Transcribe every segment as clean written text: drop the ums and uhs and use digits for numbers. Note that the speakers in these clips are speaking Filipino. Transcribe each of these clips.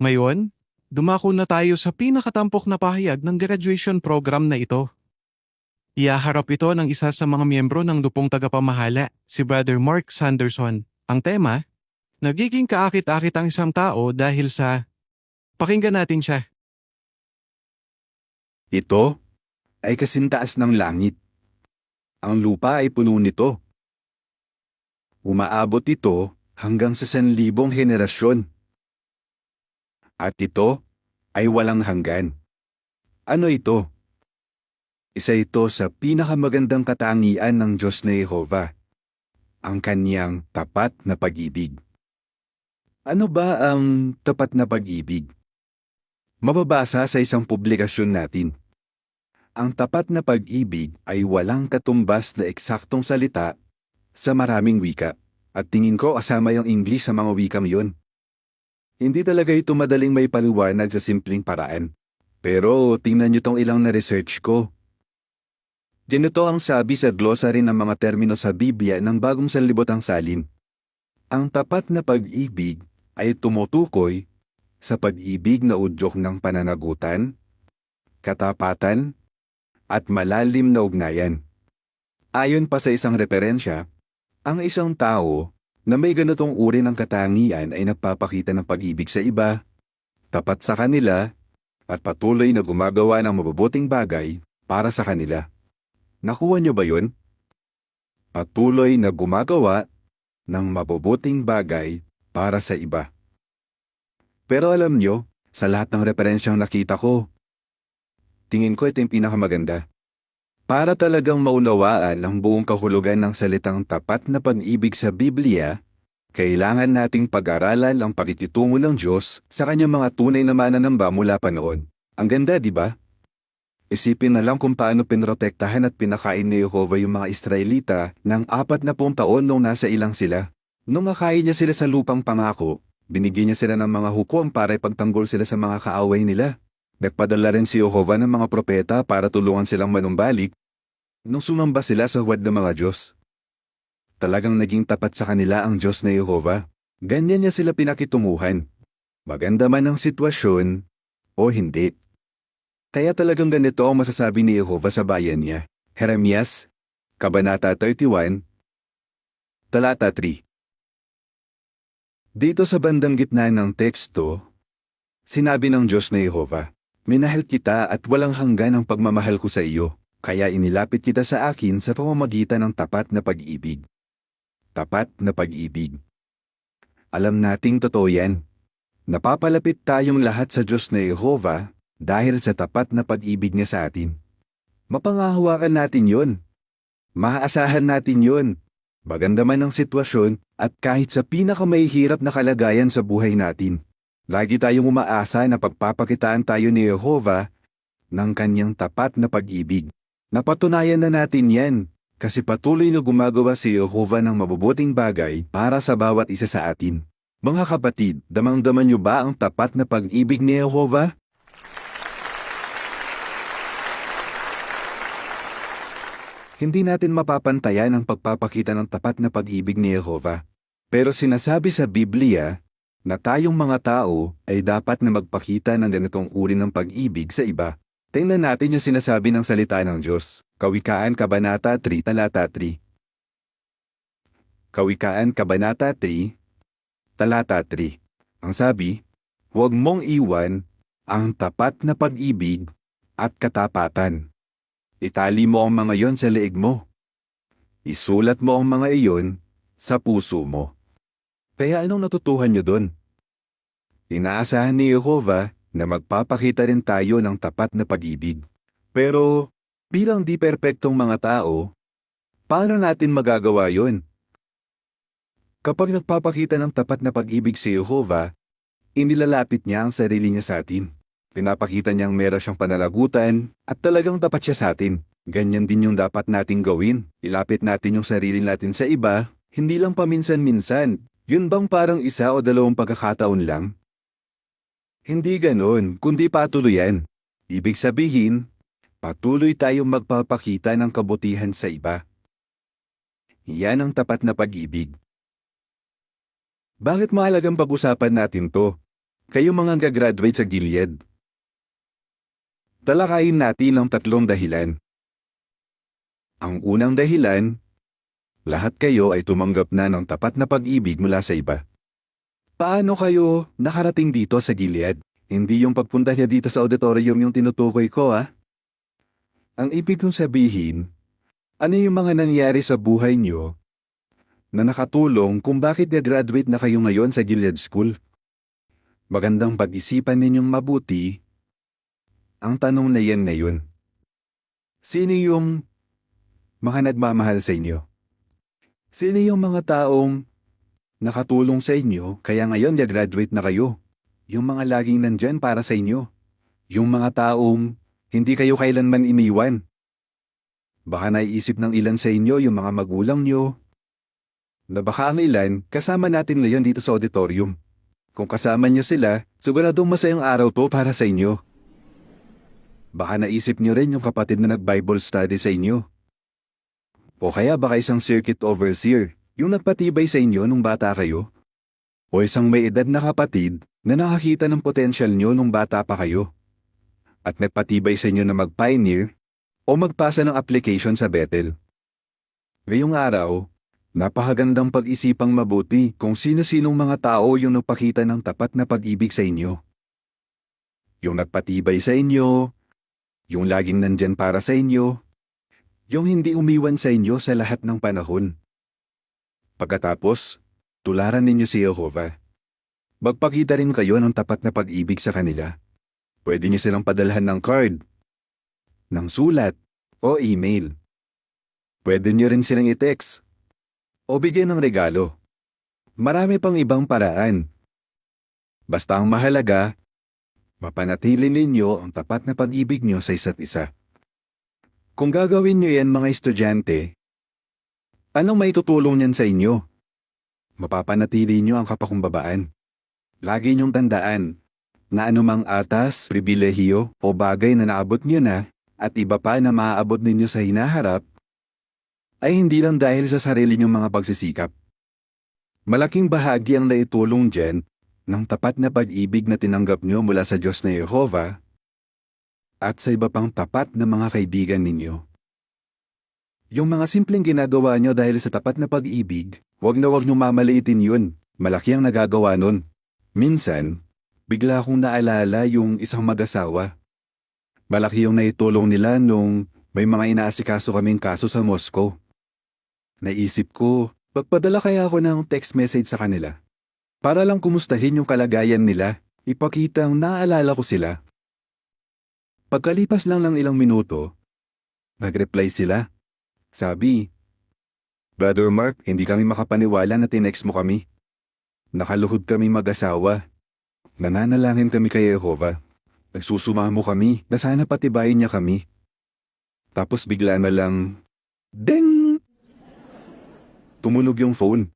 Ngayon, dumako na tayo sa pinakatampok na pahayag ng graduation program na ito. Ihaharap ito ng isa sa mga miyembro ng lupong tagapamahala, si Brother Mark Sanderson. Ang tema, nagiging kaakit-akit ang isang tao dahil sa... Pakinggan natin siya. Ito ay kasintaas ng langit. Ang lupa ay puno nito. Umaabot ito hanggang sa 1,000 henerasyon. At ito ay walang hanggan. Ano ito? Isa ito sa pinakamagandang katangian ng Diyos na Jehovah, ang kanyang tapat na pag-ibig. Ano ba ang tapat na pag-ibig? Mababasa sa isang publikasyon natin. Ang tapat na pag-ibig ay walang katumbas na eksaktong salita sa maraming wika, at tingin ko kasama yung English sa mga wikang yun. Hindi talaga ito madaling may paliwanag sa simpleng paraan. Pero tingnan nyo tong ilang na-research ko. Ganito ang sabi sa glossary ng mga termino sa Biblia ng Bagong Sanlibutan Salin. Ang tapat na pag-ibig ay tumutukoy sa pag-ibig na udyok ng pananagutan, katapatan, at malalim na ugnayan. Ayon pa sa isang referensya, ang isang tao na may ganitong uri ng katangian ay nagpapakita ng pag-ibig sa iba, tapat sa kanila, at patuloy na gumagawa ng mabubuting bagay para sa kanila. Nakuha niyo ba yun? Patuloy na gumagawa ng mabubuting bagay para sa iba. Pero alam niyo, sa lahat ng referensyang nakita ko, tingin ko ito yung pinakamaganda. Para talagang maunawaan ang buong kahulugan ng salitang tapat na pag-ibig sa Biblia, kailangan nating pag-aralan ang pakikitungo ng Diyos sa kanyang mga tunay na mananamba mula pa noon. Ang ganda, di ba? Isipin na lang kung paano pinrotektahan at pinakain ni Jehovah yung mga Israelita ng 40 taon nung nasa ilang sila. Nung makain niya sila sa lupang pangako, binigyan niya sila ng mga hukom para ipagtanggol sila sa mga kaaway nila. Nagpadala rin si Jehovah ng mga propeta para tulungan silang manumbalik nung sumamba sila sa huwad ng mga Diyos. Talagang naging tapat sa kanila ang Diyos na Jehovah. Ganyan niya sila pinakitunguhan. Maganda man ang sitwasyon o hindi. Kaya talagang ganito ang masasabi ni Jehovah sa bayan niya. Jeremias, Kabanata 31, Talata 3. Dito sa bandang gitna ng teksto, sinabi ng Diyos na Jehovah, minahal kita at walang hanggan ang pagmamahal ko sa iyo, kaya inilapit kita sa akin sa pamamagitan ng tapat na pag-ibig. Tapat na pag-ibig. Alam nating totoo yan. Napapalapit tayong lahat sa Diyos na Jehovah dahil sa tapat na pag-ibig niya sa atin. Mapangahawakan natin yun. Maaasahan natin yun. Maganda man ang sitwasyon at kahit sa pinakamahihirap na kalagayan sa buhay natin. Lagi tayong umaasa na pagpapakitaan tayo ni Jehovah ng kanyang tapat na pag-ibig. Napatunayan na natin yan kasi patuloy na gumagawa si Jehovah ng mabubuting bagay para sa bawat isa sa atin. Mga kapatid, damang-daman niyo ba ang tapat na pag-ibig ni Jehovah? Hindi natin mapapantayan ang pagpapakita ng tapat na pag-ibig ni Jehovah. Pero sinasabi sa Biblia na tayong mga tao ay dapat na magpakita ng ganitong uri ng pag-ibig sa iba. Tingnan natin yung sinasabi ng salita ng Diyos. Kawikaan Kabanata 3, Talata 3. Kawikaan Kabanata 3, Talata 3. Ang sabi, huwag mong iwan ang tapat na pag-ibig at katapatan. Itali mo ang mga iyon sa leeg mo. Isulat mo ang mga iyon sa puso mo. Kaya anong natutuhan niyo doon? Inaasahan ni Jehovah na magpapakita rin tayo ng tapat na pag-ibig. Pero bilang di perpektong mga tao, paano natin magagawa yon? Kapag nagpapakita ng tapat na pag-ibig si Jehovah, inilalapit niya ang sarili niya sa atin. Pinapakita niyang meron siyang pananagutan at talagang tapat siya sa atin. Ganyan din yung dapat nating gawin. Ilapit natin yung sarili natin sa iba, hindi lang paminsan-minsan. Yun bang parang 1 o 2 pagkakataon lang? Hindi ganon, kundi patuloyan. Ibig sabihin, patuloy tayong magpapakita ng kabutihan sa iba. Yan ang tapat na pag-ibig. Bakit mahalagang pag-usapan natin to? Kayo mga gagraduate sa Gilead. Talakayin natin ang 3 dahilan. Ang unang dahilan, lahat kayo ay tumanggap na ng tapat na pag-ibig mula sa iba. Paano kayo nakarating dito sa Gilead? Hindi yung pagpunta niya dito sa auditorium yung tinutukoy ko, ah. Ang ibig kong sabihin, ano yung mga nangyari sa buhay niyo na nakatulong kung bakit graduate na kayo ngayon sa Gilead School? Magandang pag-isipan ninyong mabuti ang tanong na yan ngayon. Sino yung mga nagmamahal sa inyo? Sino yung mga taong nakatulong sa inyo kaya ngayon graduate na kayo? Yung mga laging nandyan para sa inyo. Yung mga taong hindi kayo kailanman iniwan. Baka naiisip ng ilan sa inyo yung mga magulang nyo na baka ang ilan kasama natin ngayon dito sa auditorium. Kung kasama nyo sila, siguradong masayang araw to para sa inyo. Baka naisip nyo rin yung kapatid na nag-Bible study sa inyo. O kaya baka isang circuit overseer, yung nagpatibay sa inyo nung bata kayo. O isang may edad na kapatid na nakakita ng potensyal nyo nung bata pa kayo. At nagpatibay sa inyo na mag-pioneer o magpasa ng application sa Bethel. Ngayong araw, napakagandang pag-isipang mabuti kung sino-sinong mga tao yung nagpakita ng tapat na pag-ibig sa inyo. Yung nagpatibay sa inyo, yung laging nandyan para sa inyo, yung hindi umiwan sa inyo sa lahat ng panahon. Pagkatapos, tularan ninyo si Jehovah. Magpakita rin kayo ng tapat na pag-ibig sa kanila. Pwede niyo silang padalhan ng card, ng sulat, o email. Pwede niyo rin silang i-text, o bigyan ng regalo. Marami pang ibang paraan. Basta ang mahalaga, mapanatili ninyo ang tapat na pag-ibig niyo sa isa't isa. Kung gagawin niyo yan mga estudyante, anong maitutulong niyan sa inyo? Mapapanatili niyo ang kapakumbabaan. Lagi niyong tandaan na anumang atas, pribilehiyo o bagay na naabot niyo na at iba pa na maaabot ninyo sa hinaharap ay hindi lang dahil sa sarili niyong mga pagsisikap. Malaking bahagi ang naitulong dyan ng tapat na pag-ibig na tinanggap niyo mula sa Diyos na Jehovah at sa iba pang tapat na mga kaibigan ninyo. Yung mga simpleng ginagawa niyo dahil sa tapat na pag-ibig, wag niyo mamaliitin yun. Malaki ang nagagawa nun. Minsan, bigla akong naalala yung isang mag-asawa. Malaki yung naitulong nila nung may mga inaasikaso kaming kaso sa Moscow. Naisip ko, pagpadala kaya ako ng text message sa kanila. Para lang kumustahin yung kalagayan nila, ipakitang naalala ko sila. Pagkalipas lang ng ilang minuto, nag-reply sila. Sabi, "Brother Mark, hindi kami makapaniwala na tinext mo kami. Nakaluhod kami mag-asawa. Nananalangin kami kay Jehovah. Nagsusumamo kami na sana patibayin niya kami." Tapos bigla na lang, ding! Tumunog yung phone.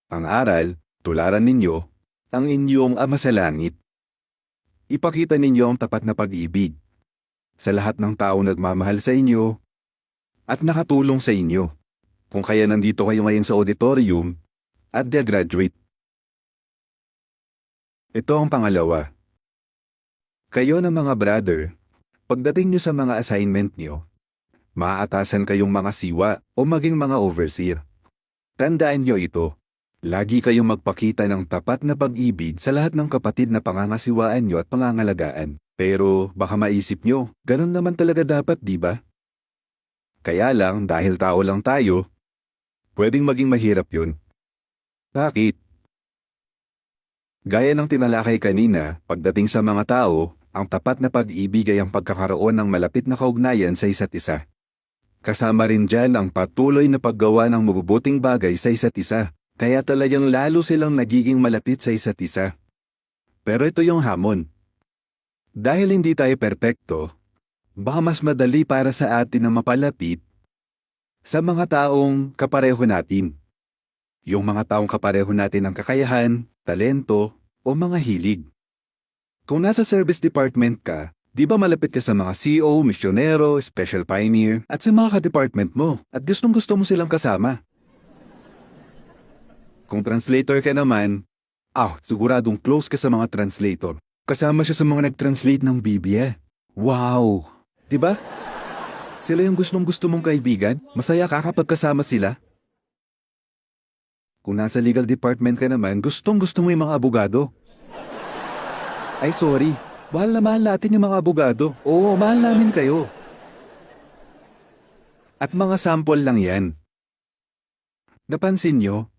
Ang aral, tularan ninyo ang inyong Ama sa Langit. Ipakita ninyo ang tapat na pag-ibig sa lahat ng taong nagmamahal sa inyo at nakatulong sa inyo. Kung kaya nandito kayo ngayon sa auditorium at graduate. Ito ang pangalawa. Kayo na mga brother, pagdating nyo sa mga assignment nyo, maaatasan kayong mga siwa o maging mga overseer. Tandaan nyo ito, lagi kayong magpakita ng tapat na pag-ibig sa lahat ng kapatid na pangangasiwaan nyo at pangangalagaan. Pero baka maisip nyo, ganun naman talaga dapat, di ba? Kaya lang, dahil tao lang tayo, pwedeng maging mahirap yun. Bakit? Gaya ng tinalakay kanina, pagdating sa mga tao, ang tapat na pag-ibig ay ang pagkakaroon ng malapit na kaugnayan sa isa't isa. Kasama rin dyan ang patuloy na paggawa ng mabubuting bagay sa isa't isa, kaya talagang lalo silang nagiging malapit sa isa't isa. Pero ito yung hamon. Dahil hindi tayo perpekto, baka mas madali para sa atin na mapalapit sa mga taong kapareho natin. Yung mga taong kapareho natin ng kakayahan, talento, o mga hilig. Kung nasa service department ka, di ba malapit ka sa mga CO, misyonero, special pioneer, at sa mga ka-department mo, at gustong-gusto mo silang kasama? Kung translator ka naman, Siguradong close ka sa mga translator. Kasama siya sa mga nag-translate ng Biblia. Wow! Diba? Sila yung gustong-gusto mong kaibigan? Masaya ka kapag kasama sila? Kung nasa legal department ka naman, gustong-gusto mo yung mga abogado. Ay sorry, mahal na mahal natin yung mga abogado. Oo, mahal namin kayo. At mga sample lang yan. Napansin nyo?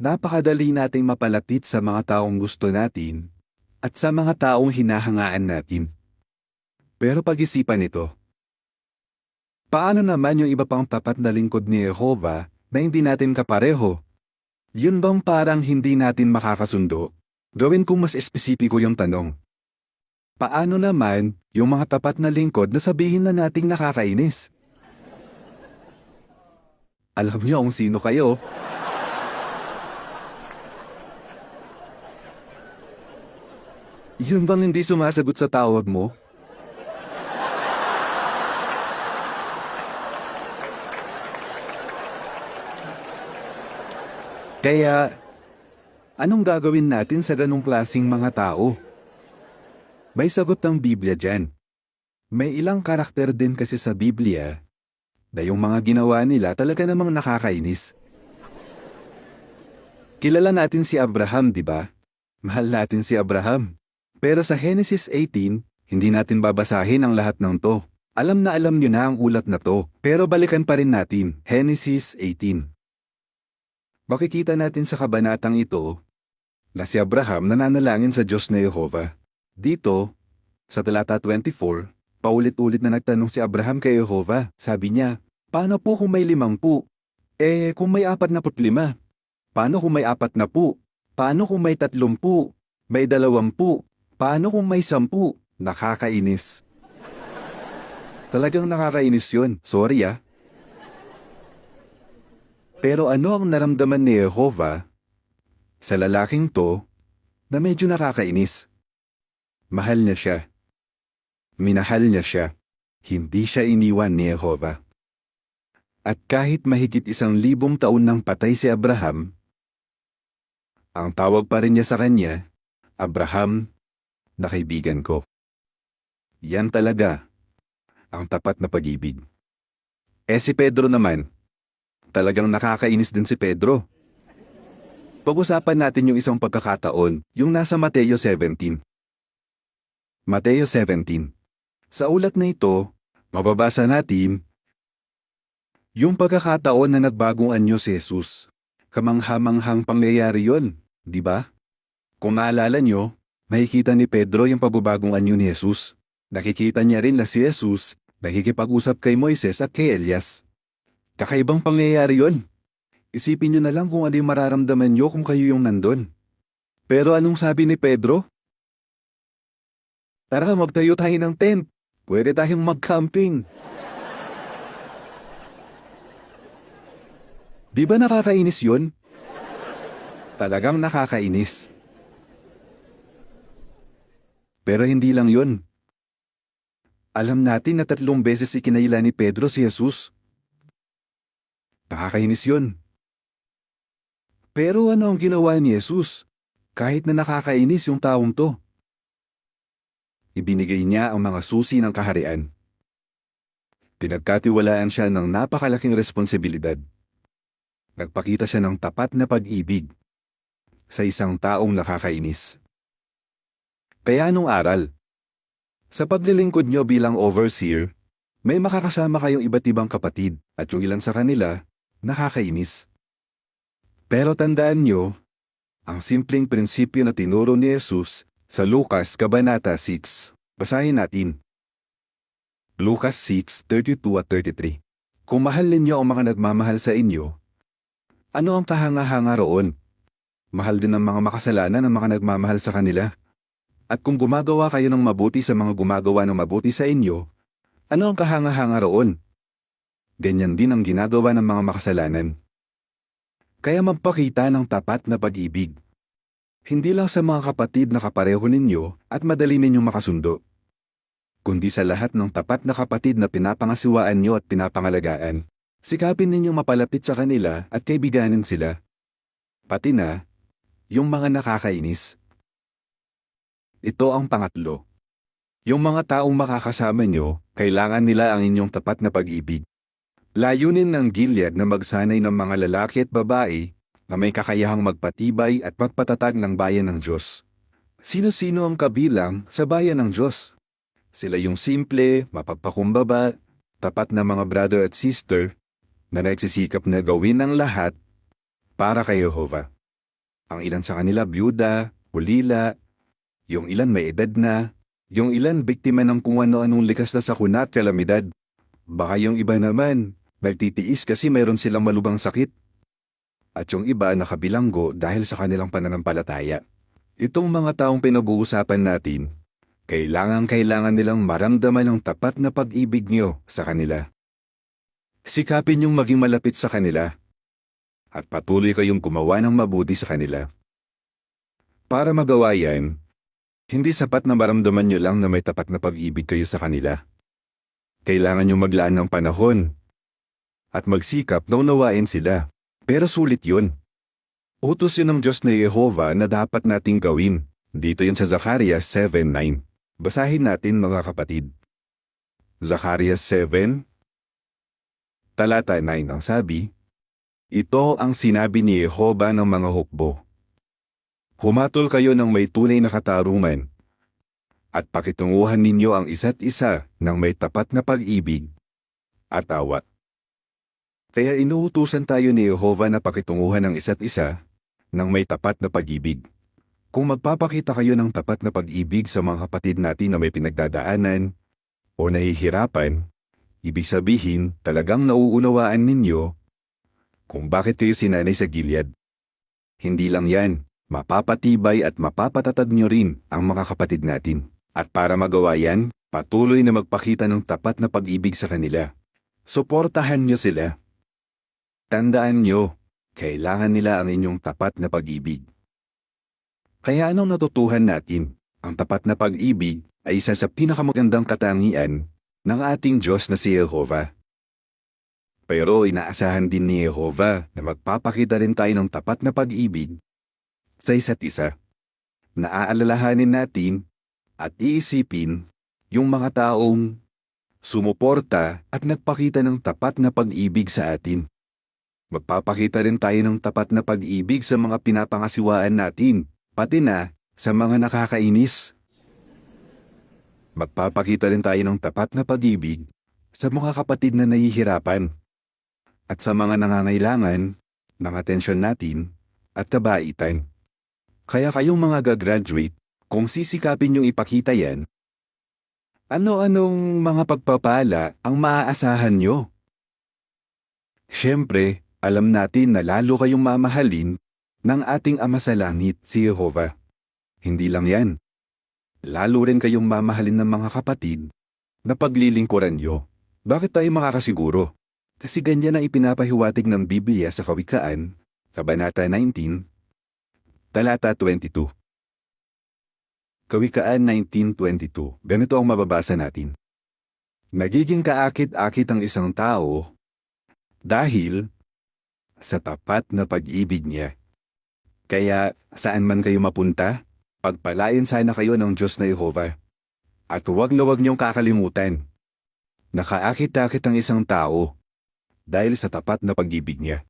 Napakadali nating mapalapit sa mga taong gusto natin at sa mga taong hinahangaan natin. Pero pag-isipan ito. Paano naman yung iba pang tapat na lingkod ni Jehovah na hindi natin kapareho? Yun bang parang hindi natin makakasundo? Gawin kong mas espesipiko yung tanong. Paano naman yung mga tapat na lingkod na sabihin na nating nakakainis? Alam niyo kung sino kayo? Yun bang hindi sumasagot sa tawag mo? Kaya, anong gagawin natin sa ganong klaseng mga tao? May sagot ng Biblia dyan. May ilang karakter din kasi sa Biblia na yung mga ginawa nila talaga namang nakakainis. Kilala natin si Abraham, di ba? Mahal natin si Abraham. Pero sa Genesis 18, hindi natin babasahin ang lahat ng to. Alam na alam nyo na ang ulat na to, pero balikan pa rin natin. Genesis 18. Makikita natin sa kabanatang ito na si Abraham nananalangin sa Diyos na Jehovah. Dito, sa talata 24, paulit-ulit na nagtanong si Abraham kay Jehovah. Sabi niya, paano po kung may 50? Kung may 45? Paano kung may 40? Paano kung may 30? May 20? Paano kung may 10? Nakakainis. Talagang nakakainis yun. Sorry ah. Pero ano ang naramdaman ni Jehovah sa lalaking to na medyo nakakainis? Mahal niya siya. Minahal niya siya. Hindi siya iniwan ni Jehovah. At kahit mahigit 1,000 taon nang patay si Abraham, ang tawag pa rin niya sa kanya, Abraham, na kaibigan ko. Yan talaga ang tapat na pag-ibig. Si Pedro naman, talagang nakakainis din si Pedro. Pag-usapan natin yung isang pagkakataon, yung nasa Mateo 17. Mateo 17. Sa ulat na ito, mababasa natin yung pagkakataon na nagbagong anyo si Jesus. Kamangha-manghang pangyayari yun, di ba? Kung naalala nyo, nakikita ni Pedro yung pagbabagong anyo ni Jesus. Nakikita niya rin na si Jesus nakikipag-usap kay Moises at kay Elias. Kakaibang pangyayari yun. Isipin nyo na lang kung ano yung mararamdaman nyo kung kayo yung nandun. Pero anong sabi ni Pedro? Tara, magtayo tayo ng tent. Pwede tayong mag-camping. Di ba nakakainis yun? Talagang nakakainis. Pero hindi lang yun. Alam natin na 3 beses ikinaila ni Pedro si Jesus. Nakakainis yun. Pero ano ang ginawa ni Jesus? Kahit na nakakainis yung taong to. Ibinigay niya ang mga susi ng kaharian. Pinagkatiwalaan siya ng napakalaking responsibilidad. Nagpakita siya ng tapat na pag-ibig sa isang taong nakakainis. Kaya anong aral? Sa paglilingkod nyo bilang overseer, may makakasama kayong iba't ibang kapatid at yung ilan sa kanila, nakakainis. Pero tandaan nyo, ang simpleng prinsipyo na tinuro ni Jesus sa Lucas Kabanata 6. Basahin natin. Lucas 6:32 at 33. Kung mahal ninyo ang mga nagmamahal sa inyo, ano ang kahanga-hanga roon? Mahal din ng mga makasalanan ang mga nagmamahal sa kanila. At kung gumagawa kayo ng mabuti sa mga gumagawa ng mabuti sa inyo, ano ang kahanga-hanga roon? Ganyan din ang ginagawa ng mga makasalanan. Kaya magpakita ng tapat na pag-ibig. Hindi lang sa mga kapatid na kapareho ninyo at madali ninyong makasundo, kundi sa lahat ng tapat na kapatid na pinapangasiwaan nyo at pinapangalagaan. Sikapin ninyong mapalapit sa kanila at kaibiganin sila. Pati na, yung mga nakakainis. Ito ang pangatlo. Yung mga taong makakasama nyo, kailangan nila ang inyong tapat na pag-ibig. Layunin ng Gilead na magsanay ng mga lalaki at babae na may kakayahang magpatibay at magpatatag ng bayan ng Diyos. Sino-sino ang kabilang sa bayan ng Diyos? Sila yung simple, mapagpakumbaba, tapat na mga brother at sister na nagsisikap na gawin ang lahat para kay Jehovah. Ang ilan sa kanila byuda, ulila, yung ilan may edad na, yung ilan biktima ng kung ano-anong likas na sakuna at kalamidad. Baka yung iba naman, nagtitiis kasi mayroon silang malubhang sakit. At yung iba nakabilanggo dahil sa kanilang pananampalataya. Itong mga taong pinag-uusapan natin, kailangan nilang maramdaman ang tapat na pag-ibig nyo sa kanila. Sikapin yung maging malapit sa kanila at patuloy kayong gumawa ng mabuti sa kanila. Para magawa yan, hindi sapat na maramdaman nyo lang na may tapat na pag-ibig kayo sa kanila. Kailangan nyo maglaan ng panahon at magsikap na unawain sila. Pero sulit yun. Utos yun ng Diyos na Jehovah na dapat nating gawin. Dito yun sa Zacarias 7:9. Basahin natin mga kapatid. Zacarias 7, talata 9 ang sabi, ito ang sinabi ni Jehovah ng mga hukbo. Humatol kayo ng may tunay na katarungan at pakitunguhan ninyo ang isa't isa ng may tapat na pag-ibig at awa. Kaya inuutusan tayo ni Jehovah na pakitunguhan ang isa't isa ng may tapat na pag-ibig. Kung magpapakita kayo ng tapat na pag-ibig sa mga kapatid natin na may pinagdadaanan o nahihirapan, ibig sabihin talagang nauunawaan ninyo kung bakit kayo sinanay sa Gilead. Hindi lang yan, mapapatibay at mapapatatag nyo rin ang mga kapatid natin. At para magawa yan, patuloy na magpakita ng tapat na pag-ibig sa kanila. Suportahan nyo sila. Tandaan nyo, kailangan nila ang inyong tapat na pag-ibig. Kaya anong natutuhan natin? Ang tapat na pag-ibig ay isa sa pinakamagandang katangian ng ating Diyos na si Jehovah. Pero inaasahan din ni Jehovah na magpapakita rin tayo ng tapat na pag-ibig sa isa't isa. Naaalalahanin natin at iisipin yung mga taong sumuporta at nagpakita ng tapat na pag-ibig sa atin. Magpapakita rin tayo ng tapat na pag-ibig sa mga pinapangasiwaan natin, pati na sa mga nakakainis. Magpapakita rin tayo ng tapat na pag-ibig sa mga kapatid na nahihirapan at sa mga nangangailangan ng atensyon natin at kabaitan. Kaya kayong mga gagraduate, kung sisikapin yung ipakita yan, ano-anong mga pagpapala ang maaasahan nyo? Siyempre, alam natin na lalo kayong mamahalin ng ating Ama sa Langit, si Jehovah. Hindi lang yan. Lalo rin kayong mamahalin ng mga kapatid na paglilingkuran nyo. Bakit tayo makakasiguro? Kasi ganyan ang ipinapahiwatig ng Biblia sa Kawikaan, Kabanata 19, talata 22. Kawikaan 19:22. Ganito ang mababasa natin. Nagiging kaakit-akit ang isang tao dahil sa tapat na pag-ibig niya. Kaya saan man kayo mapunta, pagpalain sana kayo ng Diyos na Jehovah. At huwag na huwag niyong kakalimutan. Nakaakit-akit ang isang tao dahil sa tapat na pag-ibig niya.